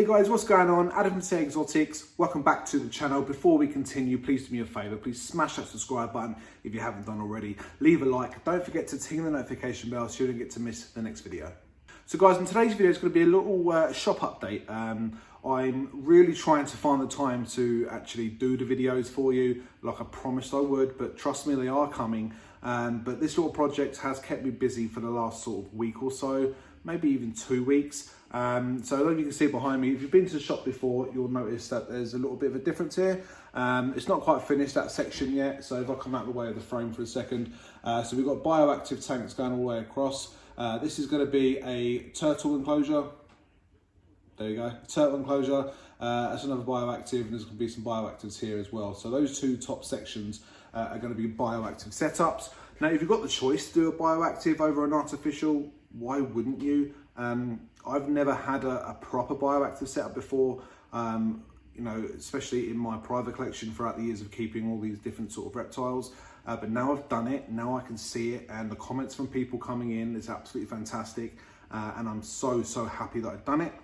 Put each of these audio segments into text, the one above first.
Hey guys, what's going on? Adam from Exotics. Welcome back to the channel. Before we continue, please do me a favour. Please smash that subscribe button if you haven't done already. Leave a like. Don't forget to ting the notification bell so you don't get to miss the next video. So guys, in today's video, it's going to be a little shop update. I'm really trying to find the time to actually do the videos for you like I promised I would, but trust me, they are coming. But this little project has kept me busy for the last sort of week or so, maybe even 2 weeks. So I don't know if you can see behind me. If you've been to the shop before, you'll notice that there's a little bit of a difference here. It's not quite finished, that section yet. So if I come out of the way of the frame for a second. So we've got Bioactive Tanks going all the way across. This is going to be a turtle enclosure. There you go, turtle enclosure. That's another Bioactive, and there's going to be some Bioactives here as well. So those two top sections are going to be Bioactive setups. Now, if you've got the choice to do a Bioactive over an artificial, why wouldn't you? I've never had a proper Bioactive setup before, you know, especially in my private collection throughout the years of keeping all these different sort of reptiles. But now I've done it, now I can see it, and the comments from people coming in is absolutely fantastic. And I'm so happy that I've done it.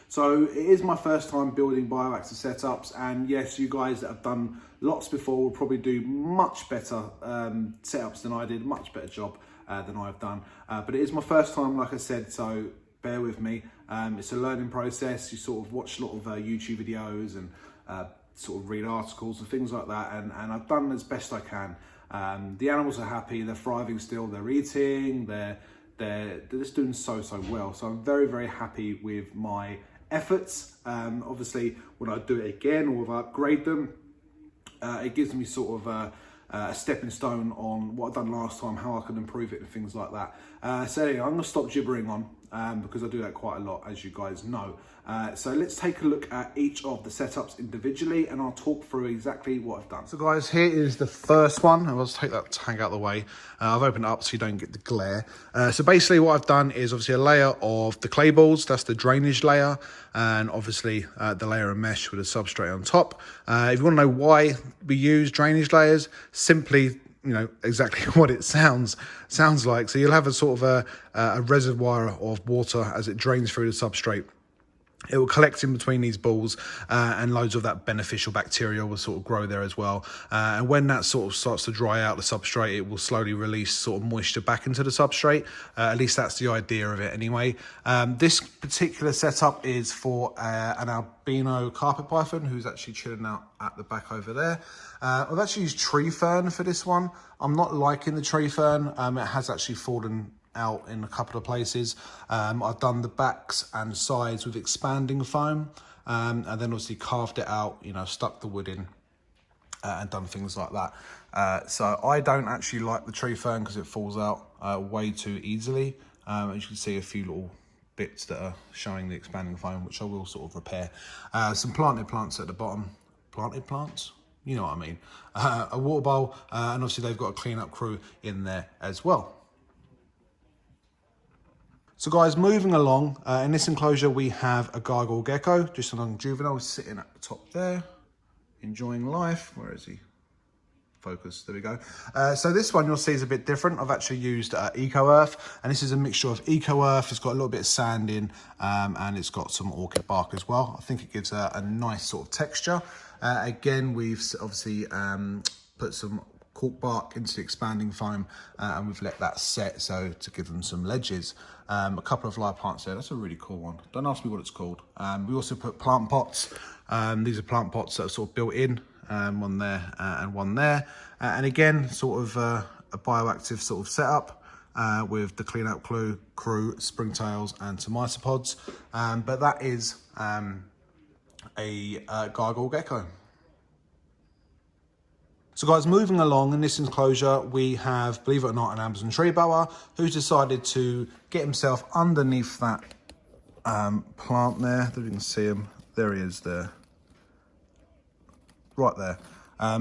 So it is my first time building Bioactive setups, and yes, you guys that have done lots before will probably do much better setups than I did, much better job than I've done. But it is my first time, like I said, so bear with me. It's a learning process. You sort of watch a lot of YouTube videos and sort of read articles and things like that, and I've done as best I can. The animals are happy, they're thriving still, they're eating, they're just doing so well. So I'm very happy with my efforts. Obviously, when I do it again or if I upgrade them, it gives me sort of a stepping stone on what I've done last time, how I can improve it and things like that. So anyway, I'm going to stop gibbering on because I do that quite a lot, as you guys know. So let's take a look at each of the setups individually, and I'll talk through exactly what I've done. So guys, here is the first one. I'll just take that tank out of the way. I've opened it up so you don't get the glare. So basically what I've done is obviously a layer of the clay balls. That's the drainage layer. And obviously the layer of mesh with a substrate on top. If you want to know why we use drainage layers, simply, you know, exactly what it sounds like. So you'll have a sort of a reservoir of water as it drains through the substrate. It will collect in between these balls, and loads of that beneficial bacteria will sort of grow there as well. And when that sort of starts to dry out the substrate, it will slowly release sort of moisture back into the substrate. At least that's the idea of it anyway. This particular setup is for an albino carpet python who's actually chilling out at the back over there. I've actually used tree fern for this one. I'm not liking the tree fern. It has actually fallen out in a couple of places. I've done the backs and sides with expanding foam, and then obviously carved it out, you know, stuck the wood in and done things like that. So I don't actually like the tree fern because it falls out way too easily. As you can see, a few little bits that are showing the expanding foam, which I will sort of repair. Some planted plants at the bottom. Planted plants? You know what I mean. A water bowl, and obviously they've got a clean-up crew in there as well. So guys, moving along, in this enclosure we have a Gargoyle Gecko, just a young juvenile sitting at the top there, enjoying life. Where is he? Focus, there we go. So this one you'll see is a bit different. I've actually used Eco Earth, and this is a mixture of Eco Earth. It's got a little bit of sand in, and it's got some orchid bark as well. I think it gives a nice sort of texture. Again, we've obviously put some cork bark into the expanding foam, and we've let that set so to give them some ledges. A couple of live plants there. That's a really cool one. Don't ask me what it's called. We also put plant pots. These are plant pots that are sort of built in, one there and one there. And again, sort of a bioactive sort of setup with the clean out crew, springtails and some isopods. But that is a Gargoyle Gecko. So guys, moving along in this enclosure, we have, believe it or not, an Amazon tree boa who's decided to get himself underneath that plant there. There you can see him. There he is there. Right there.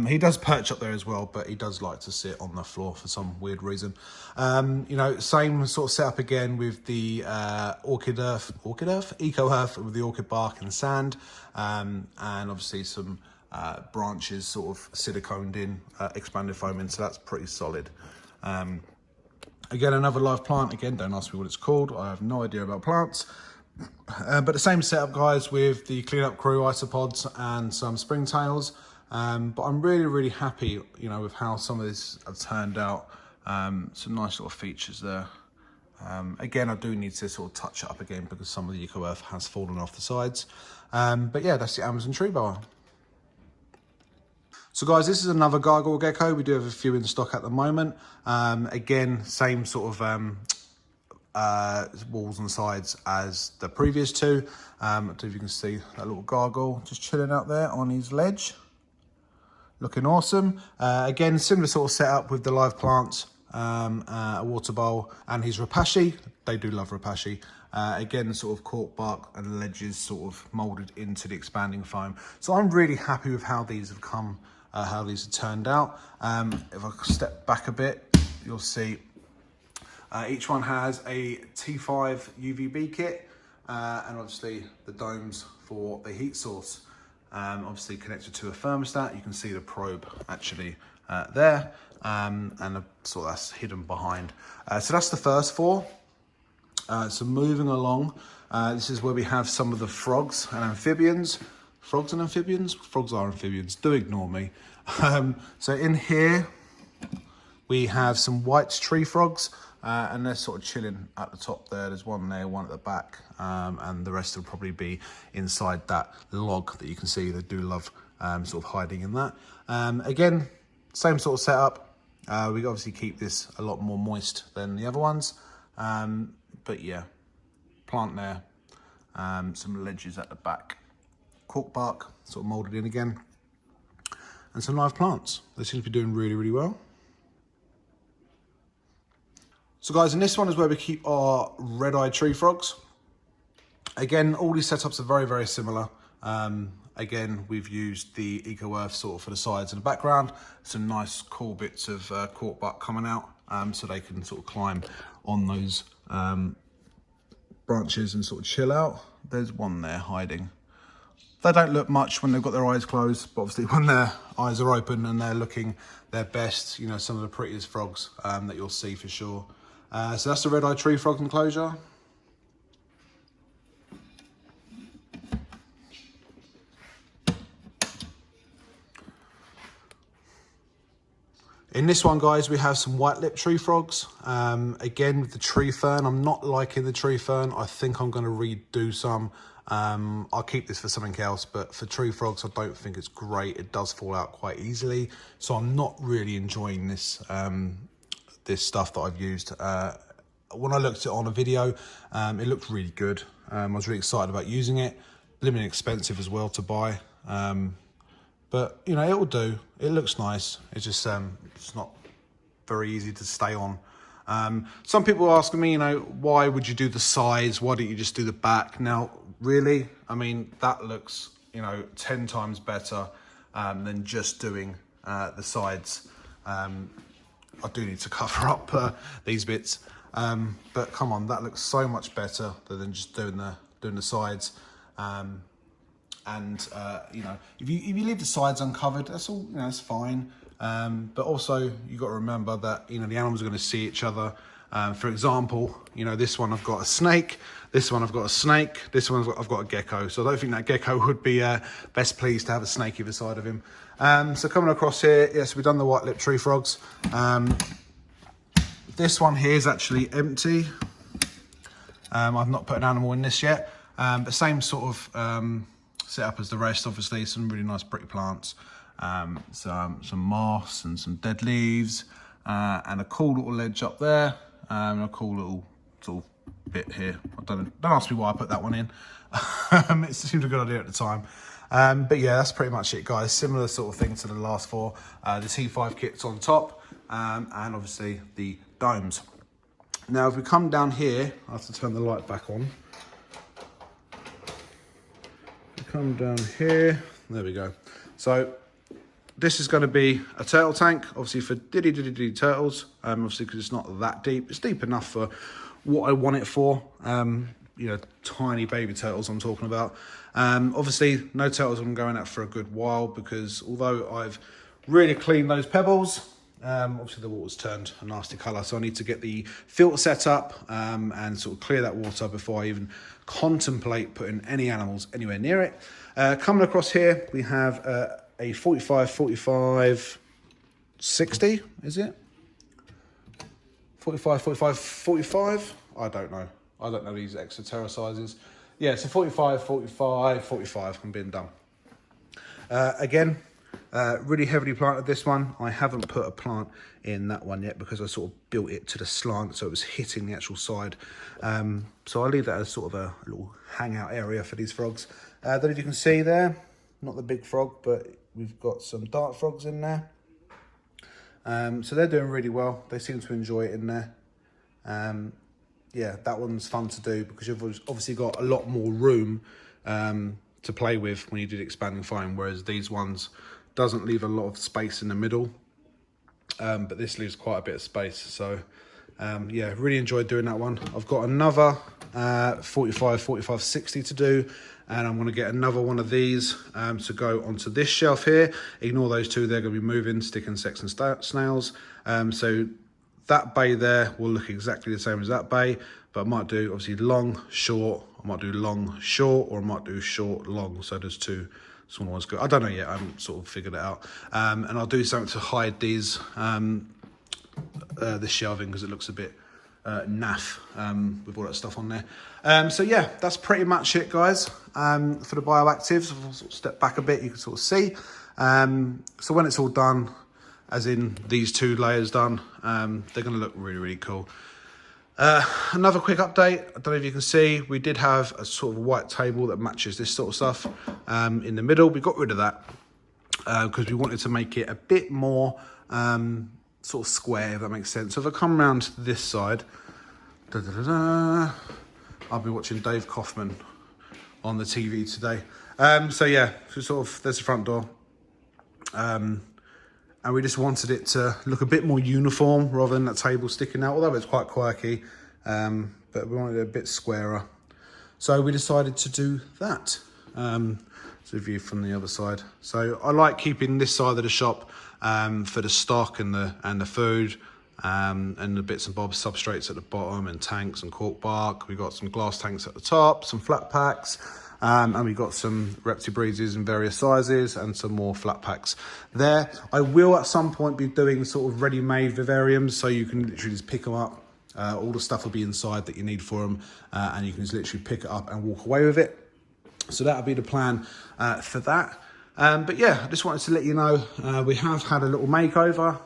He does perch up there as well, but he does like to sit on the floor for some weird reason. You know, same sort of setup again with the Eco Earth with the orchid bark and sand, and obviously some branches sort of siliconed in, expanded foam in, so that's pretty solid. Again, another live plant. Again, don't ask me what it's called. I have no idea about plants. But the same setup, guys, with the cleanup crew isopods and some springtails. But I'm really happy, you know, with how some of this have turned out. Some nice little features there. Again, I do need to sort of touch it up again because some of the eco earth has fallen off the sides. But yeah, that's the Amazon tree boa. So guys, this is another Gargoyle Gecko. We do have a few in stock at the moment. Again, same sort of walls and sides as the previous two. I don't know if you can see that little gargoyle just chilling out there on his ledge. Looking awesome. Again, similar sort of setup with the live plants, a water bowl and his rapashi. They do love rapashi. Again, sort of cork bark and ledges sort of moulded into the expanding foam. So I'm really happy with how these have come, how these have turned out. If I step back a bit, you'll see each one has a T5 UVB kit and obviously the domes for the heat source. Obviously connected to a thermostat. You can see the probe actually there and so that's hidden behind. So that's the first four. So moving along, this is where we have some of the frogs and amphibians. Frogs and amphibians? Frogs are amphibians, do ignore me. So in here, we have some white tree frogs, and they're sort of chilling at the top there. There's one there, one at the back, and the rest will probably be inside that log that you can see. They do love sort of hiding in that. Again, same sort of setup. We obviously keep this a lot more moist than the other ones. But yeah, plant there, some ledges at the back, cork bark sort of moulded in again, and some live plants. They seem to be doing really well. So guys, in this one is where we keep our red-eyed tree frogs. Again, all these setups are very similar. Again, we've used the Eco Earth sort of for the sides and the background. Some nice cool bits of cork bark coming out, so they can sort of climb on those branches and sort of chill out. There's one there hiding. They don't look much when they've got their eyes closed, but obviously when their eyes are open and they're looking their best, you know, some of the prettiest frogs that you'll see for sure. So that's the red-eyed tree frog enclosure. In this one, guys, we have some white-lipped tree frogs. Again, with the tree fern, I'm not liking the tree fern. I think I'm going to redo some. I'll keep this for something else, but for tree frogs, I don't think it's great. It does fall out quite easily. So I'm not really enjoying this, this stuff that I've used. When I looked at it on a video, it looked really good. I was really excited about using it. Limited expensive as well to buy. But, you know, it will do. It looks nice. It's just it's not very easy to stay on. Some people are asking me, you know, why would you do the sides? Why don't you just do the back? Now, really, I mean, that looks, you know, 10 times better than just doing the sides. I do need to cover up these bits. But come on, that looks so much better than just doing the sides. You know, if you leave the sides uncovered, that's all, you know, it's fine. But also you've got to remember that, you know, the animals are going to see each other. For example, you know, this one I've got a snake, this one I've got a snake, this one I've got a gecko. So I don't think that gecko would be best pleased to have a snake either side of him. So coming across here, yes, we've done the white-lipped tree frogs. This one here is actually empty. I've not put an animal in this yet, but same sort of set up as the rest. Obviously some really nice pretty plants, some moss and some dead leaves, and a cool little ledge up there, and a cool little sort of bit here. Don't ask me why I put that one in. It seemed a good idea at the time. But yeah, that's pretty much it, guys. Similar sort of thing to the last four. The T5 kit's on top, and obviously the domes. Now if we come down here, I have to turn the light back on. Come down here, there we go. So this is going to be a turtle tank, obviously for diddy turtles, obviously because it's not that deep. It's deep enough for what I want it for, you know, tiny baby turtles I'm talking about. Obviously no turtles I'm going out for a good while, because although I've really cleaned those pebbles, Obviously the water's turned a nasty colour, so I need to get the filter set up and sort of clear that water before I even contemplate putting any animals anywhere near it. Coming across here, we have a 45, 45, 60, is it? 45, 45, 45? I don't know. I don't know these extra terra sizes. Yeah, so 45, 45, 45, I'm being dumb. Again, really heavily planted this one. I haven't put a plant in that one yet because I sort of built it to the slant, so it was hitting the actual side. So I'll leave that as sort of a little hangout area for these frogs. I don't know if you can see there, not the big frog, but we've got some dart frogs in there. So they're doing really well. They seem to enjoy it in there. Yeah, that one's fun to do because you've obviously got a lot more room to play with when you do the expanding frame, whereas these ones doesn't leave a lot of space in the middle, but this leaves quite a bit of space. So yeah, really enjoyed doing that one. I've got another 45, 45, 60 to do, and I'm going to get another one of these to go onto this shelf here. Ignore those two, they're going to be moving, stick insects and snails. So that bay there will look exactly the same as that bay, but I might do obviously long, short, I might do long, short, or I might do short, long. So there's two small ones. I don't know yet, I haven't sort of figured it out. And I'll do something to hide these, this shelving, because it looks a bit naff with all that stuff on there. So yeah, that's pretty much it, guys, for the bioactives. I'll sort of step back a bit, you can sort of see. So when it's all done, as in these two layers done, they're going to look really, really cool. Another quick update, I don't know if you can see, we did have a sort of white table that matches this sort of stuff in the middle. We got rid of that because we wanted to make it a bit more sort of square, if that makes sense. So if I come around to this side, I'll be watching Dave Kaufman on the TV today. So yeah, so sort of, there's the front door. And we just wanted it to look a bit more uniform rather than that table sticking out, although it's quite quirky, but we wanted it a bit squarer. So we decided to do that. So a view from the other side. So I like keeping this side of the shop for the stock and the food, and the bits and bobs, substrates at the bottom, and tanks and cork bark. We've got some glass tanks at the top, some flat packs. And we've got some reptibreezes in various sizes and some more flat packs there. I will at some point be doing sort of ready-made vivariums, so you can literally just pick them up. All the stuff will be inside that you need for them, and you can just literally pick it up and walk away with it. So that'll be the plan for that. But yeah, I just wanted to let you know, we have had a little makeover.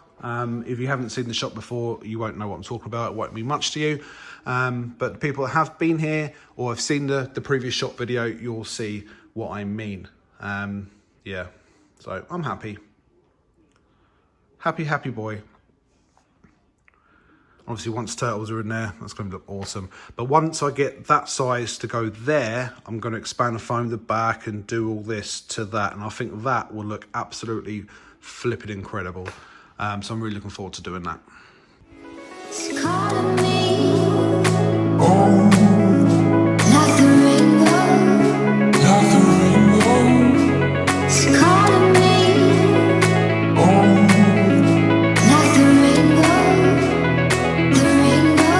If you haven't seen the shop before, you won't know what I'm talking about. It won't mean much to you. But the people that have been here or have seen the previous shop video, you'll see what I mean. Yeah, so I'm happy. Happy boy. Obviously, once turtles are in there, that's going to look awesome. But once I get that size to go there, I'm going to expand the foam the back and do all this to that. And I think that will look absolutely flipping incredible. So I'm really looking forward to doing that. It's calling me. Oh, like the rainbow. Like the rainbow. It's calling me. Oh, like the rainbow. The rainbow.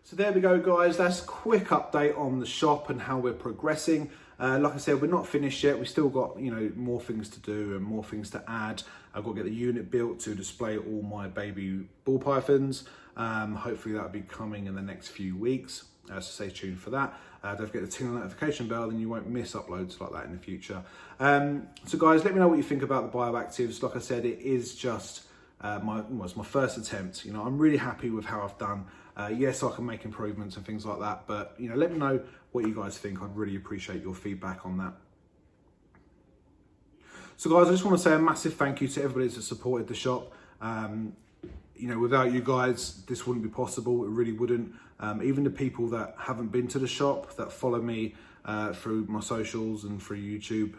So there we go, guys. That's a quick update on the shop and how we're progressing. Like I said, we're not finished yet. We still got, you know, more things to do and more things to add. I've got to get the unit built to display all my baby ball pythons. Hopefully that'll be coming in the next few weeks. So stay tuned for that. Don't forget to tingle the notification bell, then you won't miss uploads like that in the future. So guys, let me know what you think about the Bioactives. Like I said, it is just it's my first attempt. You know, I'm really happy with how I've done. Yes, I can make improvements and things like that, but you know, let me know what you guys think. I'd really appreciate your feedback on that. So guys, I just want to say a massive thank you to everybody that's supported the shop. You know, without you guys, this wouldn't be possible. It really wouldn't. Even the people that haven't been to the shop, that follow me through my socials and through YouTube,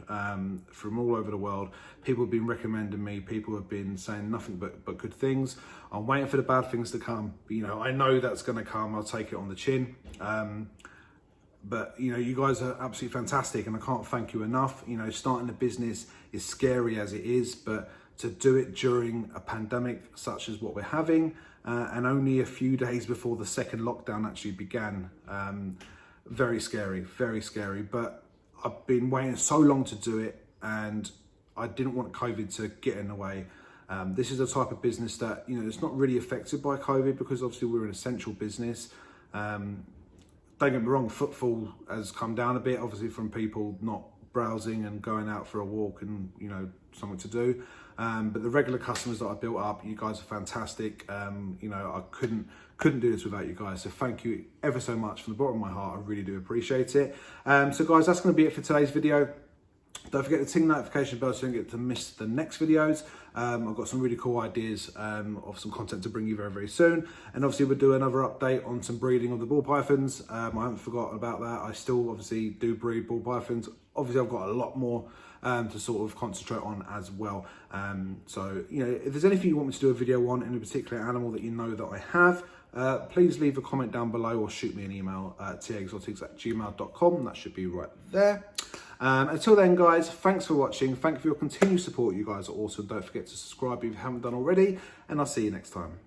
from all over the world, people have been recommending me. People have been saying nothing but good things. I'm waiting for the bad things to come. You know, I know that's going to come. I'll take it on the chin. But you know, you guys are absolutely fantastic, and I can't thank you enough. You know, starting a business is scary as it is, but to do it during a pandemic such as what we're having, and only a few days before the second lockdown actually began, very scary, very scary. But I've been waiting so long to do it, and I didn't want COVID to get in the way. This is the type of business that, you know, it's not really affected by COVID, because obviously we're an essential business. Don't get me wrong, footfall has come down a bit, obviously, from people not browsing and going out for a walk and, you know, something to do. But the regular customers that I built up, you guys are fantastic. You know, I couldn't do this without you guys. So thank you ever so much from the bottom of my heart. I really do appreciate it. So guys, that's going to be it for today's video. Don't forget to ting the notification bell so you don't get to miss the next videos. I've got some really cool ideas of some content to bring you very, very soon. And obviously we'll do another update on some breeding of the ball pythons. I haven't forgotten about that. I still obviously do breed ball pythons. Obviously I've got a lot more to sort of concentrate on as well. So, you know, if there's anything you want me to do a video on in a particular animal that you know that I have, please leave a comment down below or shoot me an email at taexotics@gmail.com. That should be right there. Until then, guys, thanks for watching. Thank you for your continued support. You guys are awesome. Don't forget to subscribe if you haven't done already, and I'll see you next time.